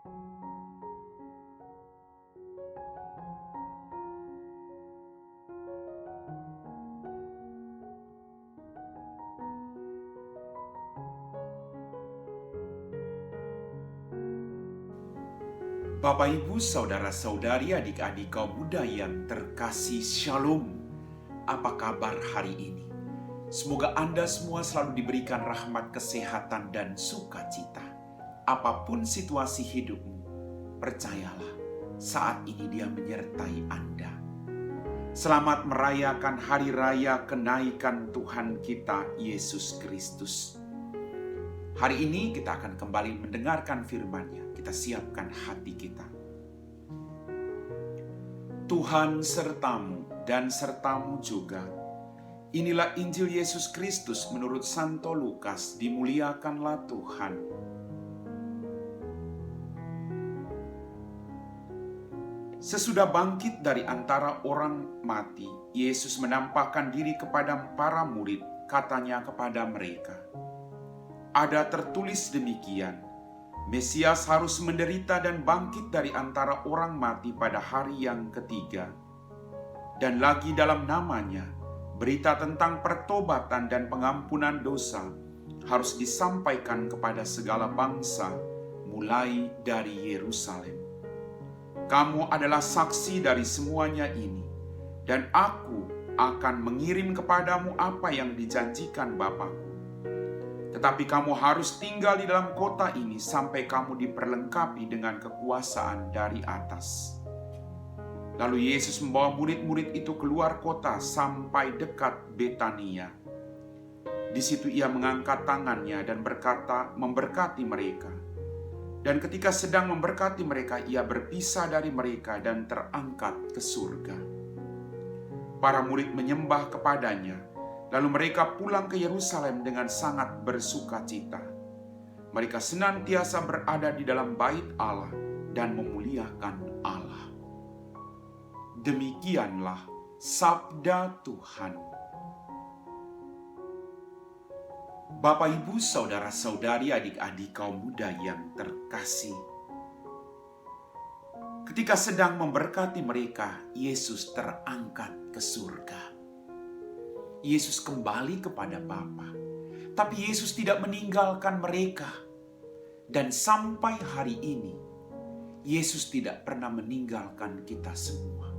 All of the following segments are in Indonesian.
Bapak, Ibu, Saudara-saudari, adik-adik kaum muda yang terkasih, Shalom. Apa kabar hari ini? Semoga Anda semua selalu diberikan rahmat, kesehatan, dan sukacita. Apapun situasi hidupmu, percayalah, saat ini Dia menyertai Anda. Selamat merayakan hari raya kenaikan Tuhan kita, Yesus Kristus. Hari ini kita akan kembali mendengarkan firman-Nya. Kita siapkan hati kita. Tuhan sertamu dan sertamu juga. Inilah Injil Yesus Kristus menurut Santo Lukas. Dimuliakanlah Tuhan. Sesudah bangkit dari antara orang mati, Yesus menampakkan diri kepada para murid. Katanya kepada mereka, "Ada tertulis demikian, Mesias harus menderita dan bangkit dari antara orang mati pada hari yang ketiga. Dan lagi dalam namanya, berita tentang pertobatan dan pengampunan dosa harus disampaikan kepada segala bangsa, mulai dari Yerusalem. Kamu adalah saksi dari semuanya ini, dan aku akan mengirim kepadamu apa yang dijanjikan Bapa-Ku. Tetapi kamu harus tinggal di dalam kota ini sampai kamu diperlengkapi dengan kekuasaan dari atas." Lalu Yesus membawa murid-murid itu keluar kota sampai dekat Betania. Di situ Ia mengangkat tangannya dan memberkati mereka. Dan ketika sedang memberkati mereka, Ia berpisah dari mereka dan terangkat ke surga. Para murid menyembah kepadanya. Lalu mereka pulang ke Yerusalem dengan sangat bersukacita. Mereka senantiasa berada di dalam bait Allah dan memuliakan Allah. Demikianlah sabda Tuhan. Bapak, Ibu, Saudara-saudari, adik-adik kaum muda yang terkasih. Ketika sedang memberkati mereka, Yesus terangkat ke surga. Yesus kembali kepada Bapa. Tapi Yesus tidak meninggalkan mereka. Dan sampai hari ini, Yesus tidak pernah meninggalkan kita semua.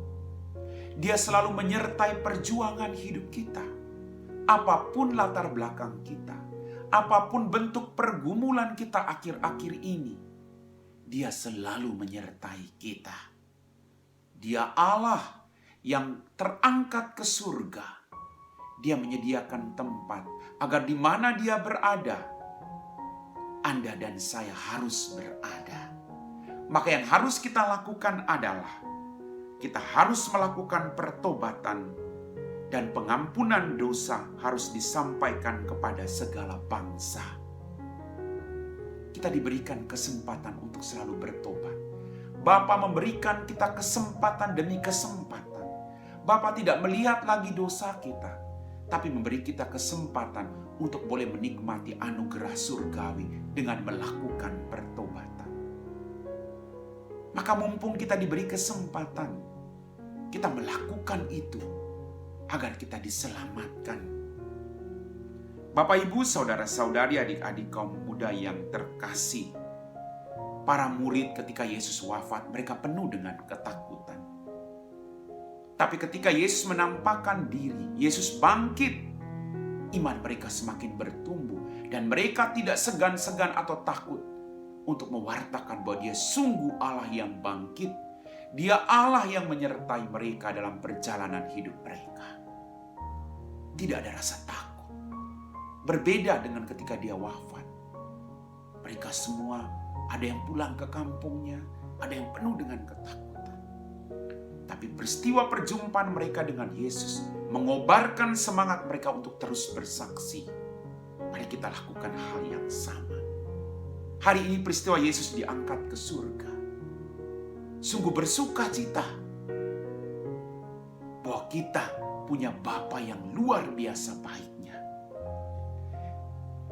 Dia selalu menyertai perjuangan hidup kita. Apapun latar belakang kita, apapun bentuk pergumulan kita akhir-akhir ini, Dia selalu menyertai kita. Dia Allah yang terangkat ke surga. Dia menyediakan tempat agar di mana Dia berada, Anda dan saya harus berada. Maka yang harus kita lakukan adalah kita harus melakukan pertobatan dan pengampunan dosa harus disampaikan kepada segala bangsa. Kita diberikan kesempatan untuk selalu bertobat. Bapa memberikan kita kesempatan demi kesempatan. Bapa tidak melihat lagi dosa kita, tapi memberi kita kesempatan untuk boleh menikmati anugerah surgawi dengan melakukan pertobatan. Maka mumpung kita diberi kesempatan, kita melakukan itu agar kita diselamatkan. Bapak, Ibu, Saudara-saudari, adik-adik kaum muda yang terkasih, para murid ketika Yesus wafat, mereka penuh dengan ketakutan. Tapi ketika Yesus menampakkan diri, Yesus bangkit, iman mereka semakin bertumbuh. Dan mereka tidak segan-segan atau takut untuk mewartakan bahwa Dia sungguh Allah yang bangkit. Dia Allah yang menyertai mereka dalam perjalanan hidup mereka. Tidak ada rasa takut. Berbeda dengan ketika Dia wafat. Mereka semua ada yang pulang ke kampungnya, ada yang penuh dengan ketakutan. Tapi peristiwa perjumpaan mereka dengan Yesus mengobarkan semangat mereka untuk terus bersaksi. Mari kita lakukan hal yang sama. Hari ini peristiwa Yesus diangkat ke surga. Sungguh bersuka cita bahwa kita punya Bapa yang luar biasa baiknya.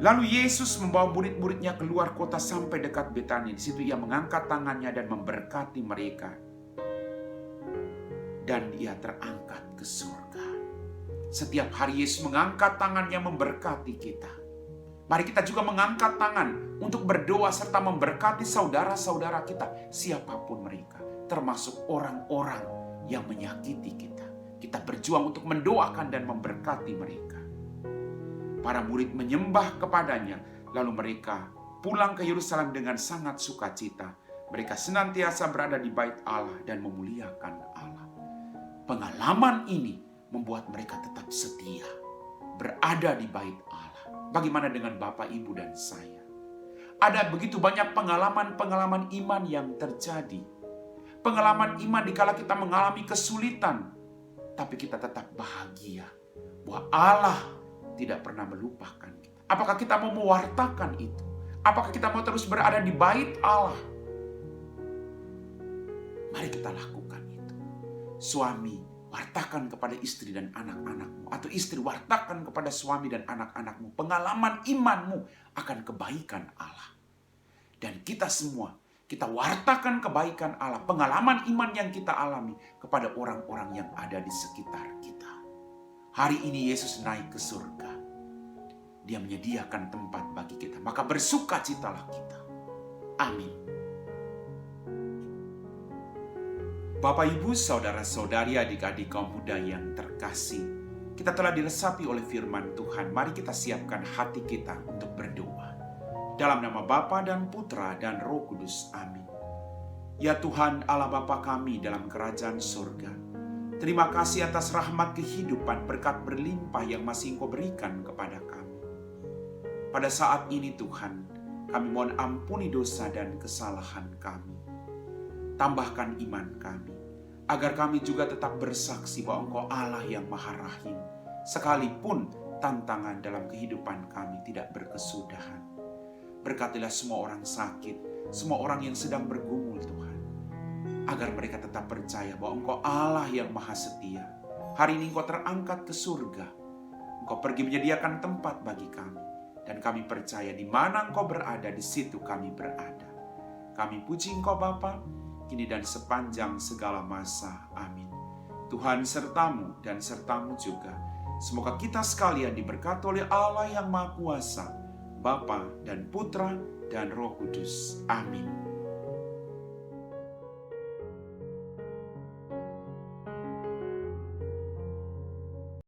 Lalu Yesus membawa murid-muridnya keluar kota sampai dekat Betania. Di situ ia mengangkat tangannya dan memberkati mereka. Dan ia terangkat ke surga. Setiap hari Yesus mengangkat tangannya memberkati kita. Mari kita juga mengangkat tangan untuk berdoa serta memberkati saudara-saudara kita, siapapun mereka, termasuk orang-orang yang menyakiti kita. Kita berjuang untuk mendoakan dan memberkati mereka. Para murid menyembah kepadanya, lalu mereka pulang ke Yerusalem dengan sangat sukacita. Mereka senantiasa berada di bait Allah dan memuliakan Allah. Pengalaman ini membuat mereka tetap setia, berada di bait Allah. Bagaimana dengan Bapak, Ibu, dan saya? Ada begitu banyak pengalaman-pengalaman iman yang terjadi. Pengalaman iman dikala kita mengalami kesulitan, tapi kita tetap bahagia bahwa Allah tidak pernah melupakan kita. Apakah kita mau mewartakan itu? Apakah kita mau terus berada di bait Allah? Mari kita lakukan itu. Suami, wartakan kepada istri dan anak-anakmu. Atau istri, wartakan kepada suami dan anak-anakmu. Pengalaman imanmu akan kebaikan Allah. Dan kita semua, kita wartakan kebaikan Allah. Pengalaman iman yang kita alami kepada orang-orang yang ada di sekitar kita. Hari ini Yesus naik ke surga. Dia menyediakan tempat bagi kita. Maka bersukacitalah kita. Amin. Bapak, Ibu, saudara-saudari, adik-adik kaum muda yang terkasih. Kita telah diresapi oleh firman Tuhan. Mari kita siapkan hati kita untuk berdoa. Dalam nama Bapa dan Putra dan Roh Kudus. Amin. Ya Tuhan Allah Bapa kami dalam kerajaan surga. Terima kasih atas rahmat kehidupan, berkat berlimpah yang masih Engkau berikan kepada kami. Pada saat ini Tuhan, kami mohon ampuni dosa dan kesalahan kami. Tambahkan iman kami, agar kami juga tetap bersaksi bahwa Engkau Allah yang Maha Rahim, sekalipun tantangan dalam kehidupan kami tidak berkesudahan. Berkatilah semua orang sakit, semua orang yang sedang bergumul Tuhan, agar mereka tetap percaya bahwa Engkau Allah yang Maha Setia. Hari ini Engkau terangkat ke surga. Engkau pergi menyediakan tempat bagi kami. Dan kami percaya di mana Engkau berada, di situ kami berada. Kami puji Engkau Bapa, kini dan sepanjang segala masa. Amin. Tuhan sertamu dan sertamu juga. Semoga kita sekalian diberkati oleh Allah yang Maha Kuasa, Bapa dan Putra dan Roh Kudus. Amin.